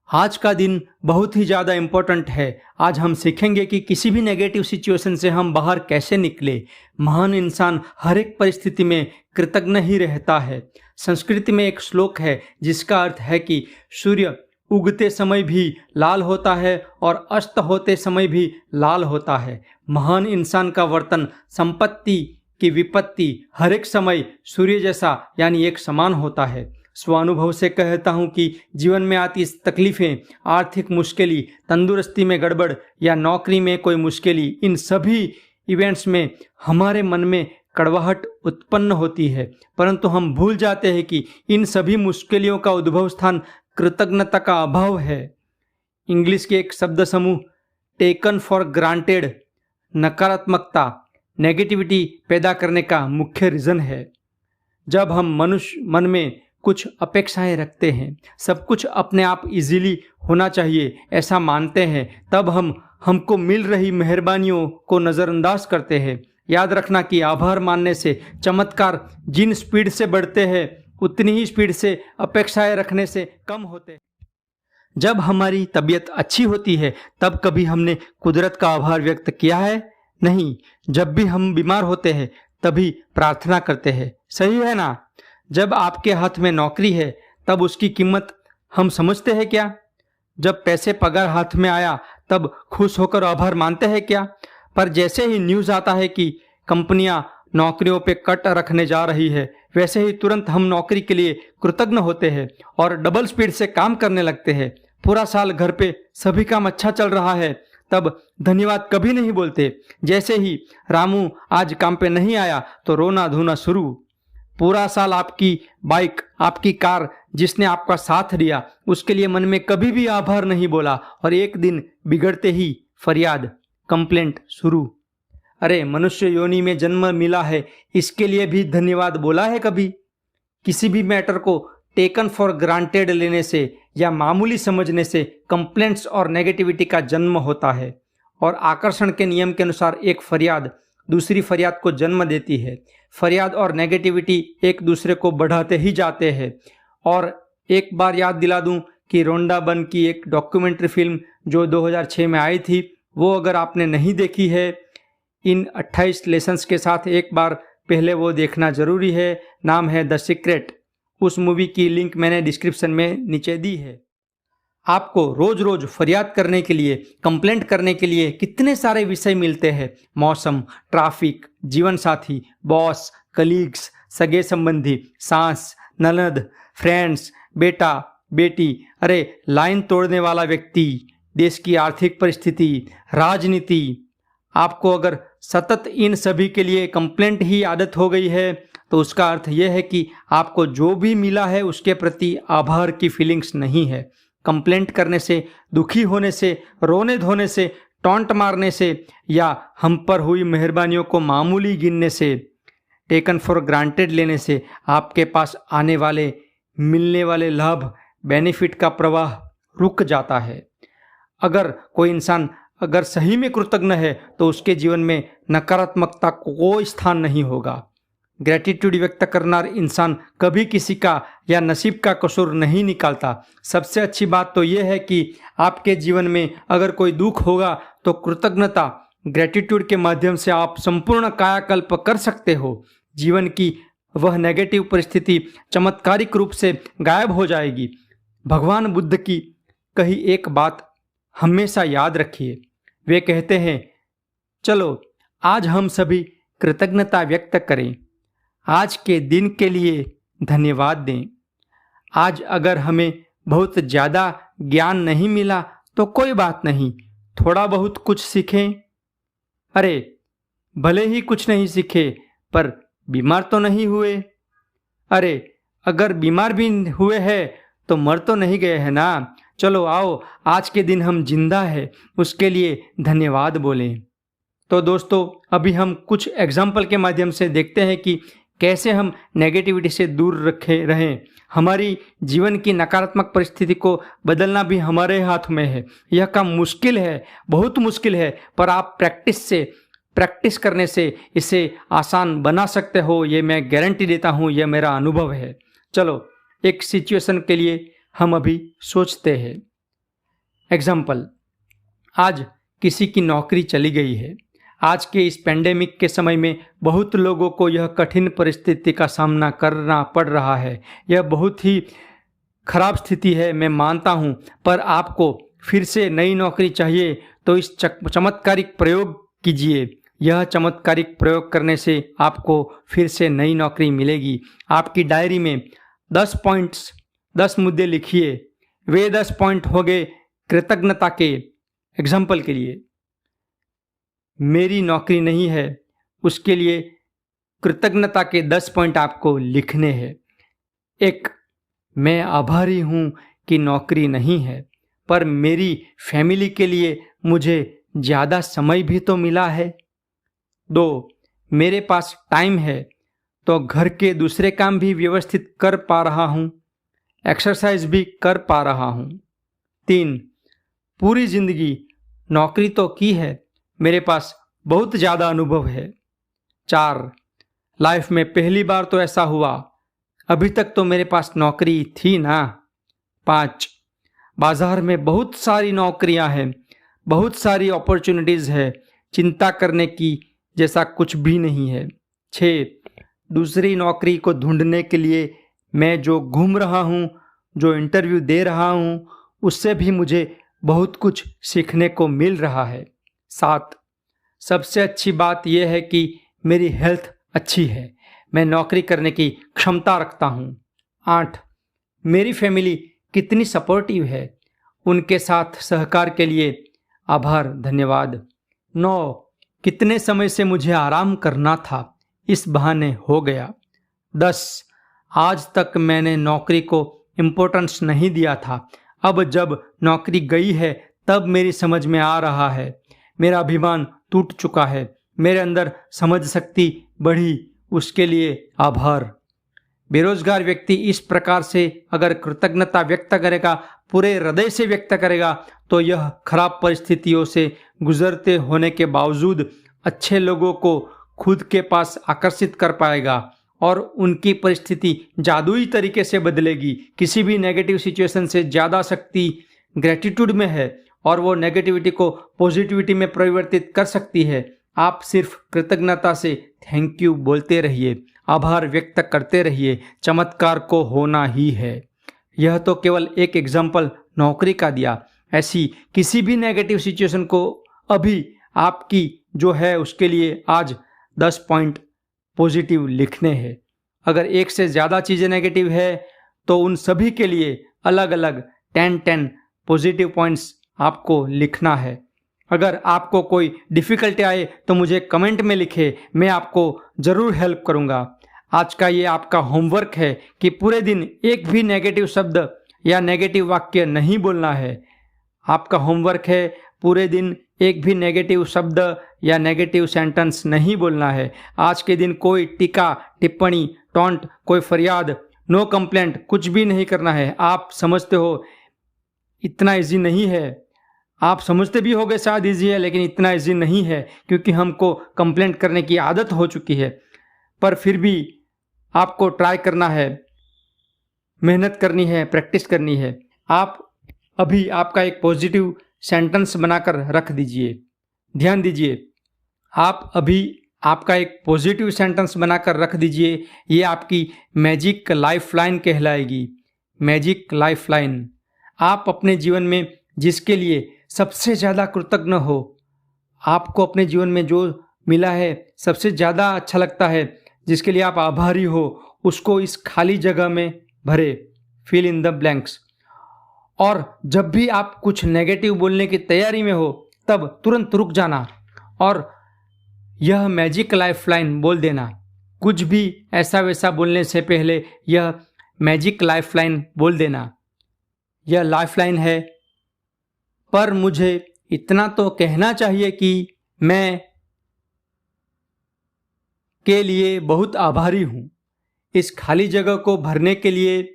आज का दिन बहुत ही ज़्यादा इम्पोर्टेंट है। आज हम सीखेंगे कि किसी भी नेगेटिव सिचुएशन से हम बाहर कैसे निकले। महान इंसान हर एक परिस्थिति में कृतज्ञ ही रहता है। संस्कृत में एक श्लोक है जिसका अर्थ है कि सूर्य उगते समय भी लाल होता है और अस्त होते समय भी लाल होता है। महान इंसान का वर्तन, संपत्ति की विपत्ति हर एक समय सूर्य जैसा यानी एक समान होता है। स्वानुभव से कहता हूँ कि जीवन में आती तकलीफ़ें, आर्थिक मुश्किलें, तंदुरुस्ती में गड़बड़ या नौकरी में कोई मुश्किलें, इन सभी इवेंट्स में हमारे मन में कड़वाहट उत्पन्न होती है, परंतु हम भूल जाते हैं कि इन सभी मुश्किलों का उद्भव स्थान कृतज्ञता का अभाव है। इंग्लिश के एक शब्द समूह टेकन फॉर ग्रांटेड नकारात्मकता, नेगेटिविटी पैदा करने का मुख्य रीज़न है। जब हम मनुष्य मन में कुछ अपेक्षाएं रखते हैं, सब कुछ अपने आप इजीली होना चाहिए ऐसा मानते हैं, तब हमको मिल रही मेहरबानियों को नज़रअंदाज करते हैं। याद रखना कि आभार मानने से चमत्कार जिन स्पीड से बढ़ते हैं उतनी ही स्पीड से अपेक्षाएं रखने से कम होते हैं। जब हमारी तबीयत अच्छी होती है तब कभी हमने कुदरत का आभार व्यक्त किया है? नहीं। जब भी हम बीमार होते हैं तभी प्रार्थना करते हैं, सही है ना? जब आपके हाथ में नौकरी है तब उसकी कीमत हम समझते हैं क्या? जब पैसे पगार हाथ में आया तब खुश होकर आभार मानते हैं क्या? पर जैसे ही न्यूज़ आता है कि कंपनियां नौकरियों पे कट रखने जा रही है, वैसे ही तुरंत हम नौकरी के लिए कृतज्ञ होते हैं और डबल स्पीड से काम करने लगते हैं। पूरा साल घर पे सभी काम अच्छा चल रहा है तब धन्यवाद कभी नहीं बोलते। जैसे ही रामू आज काम पे नहीं आया तो रोना धोना शुरू। पूरा साल आपकी बाइक, आपकी कार जिसने आपका साथ दिया उसके लिए मन में कभी भी आभार नहीं बोला और एक दिन बिगड़ते ही फरियाद, कंप्लेंट शुरू। अरे मनुष्य योनि में जन्म मिला है, इसके लिए भी धन्यवाद बोला है कभी? किसी भी मैटर को टेकन फॉर ग्रांटेड लेने से या मामूली समझने से कंप्लेंट्स और नेगेटिविटी का जन्म होता है और आकर्षण के नियम के अनुसार एक फरियाद दूसरी फरियाद को जन्म देती है। फरियाद और नेगेटिविटी एक दूसरे को बढ़ाते ही जाते हैं। और एक बार याद दिला दूं कि रोंडाबन की एक डॉक्यूमेंट्री फिल्म जो 2006 में आई थी, वो अगर आपने नहीं देखी है, इन 28 लेसन्स के साथ एक बार पहले वो देखना ज़रूरी है। नाम है द सीक्रेट। उस मूवी की लिंक मैंने डिस्क्रिप्शन में नीचे दी है। आपको रोज रोज फरियाद करने के लिए, कंप्लेंट करने के लिए कितने सारे विषय मिलते हैं। मौसम, ट्रैफिक, जीवन साथी, बॉस, कलीग्स, सगे संबंधी, सास, ननद, फ्रेंड्स, बेटा, बेटी, अरे लाइन तोड़ने वाला व्यक्ति, देश की आर्थिक परिस्थिति, राजनीति। आपको अगर सतत इन सभी के लिए कंप्लेंट ही आदत हो गई है तो उसका अर्थ यह है कि आपको जो भी मिला है उसके प्रति आभार की फीलिंग्स नहीं है। कंप्लेंट करने से, दुखी होने से, रोने धोने से, टॉन्ट मारने से या हम पर हुई मेहरबानियों को मामूली गिनने से, टेकन फॉर ग्रांटेड लेने से आपके पास आने वाले, मिलने वाले लाभ, बेनिफिट का प्रवाह रुक जाता है। अगर कोई इंसान अगर सही में कृतज्ञ है तो उसके जीवन में नकारात्मकता को कोई स्थान नहीं होगा। ग्रेटिट्यूड व्यक्त करना इंसान कभी किसी का या नसीब का कसूर नहीं निकालता। सबसे अच्छी बात तो यह है कि आपके जीवन में अगर कोई दुख होगा तो कृतज्ञता, ग्रेटिट्यूड के माध्यम से आप संपूर्ण कायाकल्प कर सकते हो। जीवन की वह नेगेटिव परिस्थिति चमत्कारिक रूप से गायब हो जाएगी। भगवान बुद्ध की कही एक बात हमेशा याद रखिए। वे कहते हैं, चलो आज हम सभी कृतज्ञता व्यक्त करें, आज के दिन के लिए धन्यवाद दें। आज अगर हमें बहुत ज़्यादा ज्ञान नहीं मिला तो कोई बात नहीं, थोड़ा बहुत कुछ सीखें। अरे भले ही कुछ नहीं सीखे पर बीमार तो नहीं हुए। अरे अगर बीमार भी हुए हैं तो मर तो नहीं गए हैं ना। चलो आओ आज के दिन हम जिंदा है उसके लिए धन्यवाद बोलें। तो दोस्तों अभी हम कुछ एग्जाम्पल के माध्यम से देखते हैं कि कैसे हम नेगेटिविटी से दूर रखे रहें। हमारी जीवन की नकारात्मक परिस्थिति को बदलना भी हमारे हाथ में है। यह काम मुश्किल है, बहुत मुश्किल है, पर आप प्रैक्टिस करने से इसे आसान बना सकते हो, ये मैं गारंटी देता हूँ, यह मेरा अनुभव है। चलो एक सिचुएशन के लिए हम अभी सोचते हैं। एग्जाम्पल, आज किसी की नौकरी चली गई है। आज के इस पेंडेमिक के समय में बहुत लोगों को यह कठिन परिस्थिति का सामना करना पड़ रहा है। यह बहुत ही खराब स्थिति है, मैं मानता हूँ, पर आपको फिर से नई नौकरी चाहिए तो इस चमत्कारिक प्रयोग कीजिए। यह चमत्कारिक प्रयोग करने से आपको फिर से नई नौकरी मिलेगी। आपकी डायरी में 10 पॉइंट्स, 10 मुद्दे लिखिए। वे 10 पॉइंट हो गए कृतज्ञता के। एग्जाम्पल के लिए, मेरी नौकरी नहीं है, उसके लिए कृतज्ञता के 10 पॉइंट आपको लिखने हैं। एक, मैं आभारी हूँ कि नौकरी नहीं है, पर मेरी फैमिली के लिए मुझे ज़्यादा समय भी तो मिला है। 2, मेरे पास टाइम है तो घर के दूसरे काम भी व्यवस्थित कर पा रहा हूँ, एक्सरसाइज भी कर पा रहा हूँ। 3, पूरी जिंदगी नौकरी तो की है, मेरे पास बहुत ज़्यादा अनुभव है। 4, लाइफ में पहली बार तो ऐसा हुआ, अभी तक तो मेरे पास नौकरी थी ना। 5, बाजार में बहुत सारी नौकरियां हैं, बहुत सारी अपॉर्चुनिटीज़ है, चिंता करने की जैसा कुछ भी नहीं है। 6, दूसरी नौकरी को ढूंढने के लिए मैं जो घूम रहा हूँ, जो इंटरव्यू दे रहा हूँ, उससे भी मुझे बहुत कुछ सीखने को मिल रहा है। 7, सबसे अच्छी बात यह है कि मेरी हेल्थ अच्छी है, मैं नौकरी करने की क्षमता रखता हूँ। 8, मेरी फैमिली कितनी सपोर्टिव है, उनके साथ सहकार के लिए आभार, धन्यवाद। 9, कितने समय से मुझे आराम करना था, इस बहाने हो गया। 10, आज तक मैंने नौकरी को इम्पोर्टेंस नहीं दिया था, अब जब नौकरी गई है तब मेरी समझ में आ रहा है, मेरा अभिमान टूट चुका है, मेरे अंदर समझ शक्ति बढ़ी, उसके लिए आभार। बेरोजगार व्यक्ति इस प्रकार से अगर कृतज्ञता व्यक्त करेगा, पूरे हृदय से व्यक्त करेगा, तो यह खराब परिस्थितियों से गुजरते होने के बावजूद अच्छे लोगों को खुद के पास आकर्षित कर पाएगा और उनकी परिस्थिति जादुई तरीके से बदलेगी। किसी भी नेगेटिव सिचुएशन से ज़्यादा शक्ति ग्रेटिट्यूड में है और वो नेगेटिविटी को पॉजिटिविटी में परिवर्तित कर सकती है। आप सिर्फ कृतज्ञता से थैंक यू बोलते रहिए, आभार व्यक्त करते रहिए, चमत्कार को होना ही है। यह तो केवल एक एग्जाम्पल नौकरी का दिया, ऐसी किसी भी नेगेटिव सिचुएशन को अभी आपकी जो है उसके लिए आज 10 पॉइंट पॉजिटिव लिखने हैं। अगर एक से ज़्यादा चीज़ें नेगेटिव है तो उन सभी के लिए अलग अलग 10 पॉजिटिव पॉइंट्स आपको लिखना है। अगर आपको कोई डिफ़िकल्टी आए तो मुझे कमेंट में लिखें, मैं आपको ज़रूर हेल्प करूँगा। आज का ये आपका होमवर्क है कि पूरे दिन एक भी नेगेटिव शब्द या नेगेटिव वाक्य नहीं बोलना है। आपका होमवर्क है पूरे दिन एक भी नेगेटिव शब्द या नेगेटिव सेंटेंस नहीं बोलना है। आज के दिन कोई टीका, टिप्पणी, टॉन्ट, कोई फरियाद, नो कंप्लेंट कुछ भी नहीं करना है। आप समझते हो इतना इजी नहीं है, आप समझते भी होगे शायद इजी है, लेकिन इतना इजी नहीं है क्योंकि हमको कंप्लेंट करने की आदत हो चुकी है। पर फिर भी आपको ट्राई करना है, मेहनत करनी है, प्रैक्टिस करनी है। आप अभी आपका एक पॉजिटिव सेंटेंस बनाकर रख दीजिए। ध्यान दीजिए, आप अभी आपका एक पॉजिटिव सेंटेंस बनाकर रख दीजिए। ये आपकी मैजिक लाइफलाइन कहलाएगी। Magic lifeline. आप अपने जीवन में जिसके लिए सबसे ज़्यादा कृतज्ञ हो, आपको अपने जीवन में जो मिला है सबसे ज़्यादा अच्छा लगता है, जिसके लिए आप आभारी हो, उसको इस खाली जगह में भरे। Fill in the blanks. और जब भी आप कुछ नेगेटिव बोलने की तैयारी में हो तब तुरंत रुक जाना और यह मैजिक लाइफलाइन बोल देना। कुछ भी ऐसा वैसा बोलने से पहले यह मैजिक लाइफलाइन बोल देना। यह लाइफलाइन है, पर मुझे इतना तो कहना चाहिए कि मैं के लिए बहुत आभारी हूँ। इस खाली जगह को भरने के लिए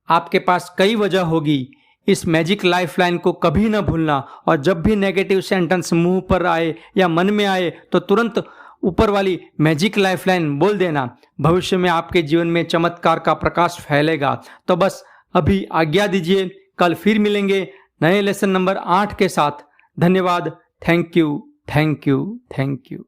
आपके पास कई वजह होगी। इस मैजिक लाइफलाइन को कभी ना भूलना और जब भी नेगेटिव सेंटेंस मुंह पर आए या मन में आए तो तुरंत ऊपर वाली मैजिक लाइफलाइन बोल देना। भविष्य में आपके जीवन में चमत्कार का प्रकाश फैलेगा। तो बस अभी आज्ञा दीजिए, कल फिर मिलेंगे नए लेसन नंबर 8 के साथ। धन्यवाद। Thank you, thank you, thank you.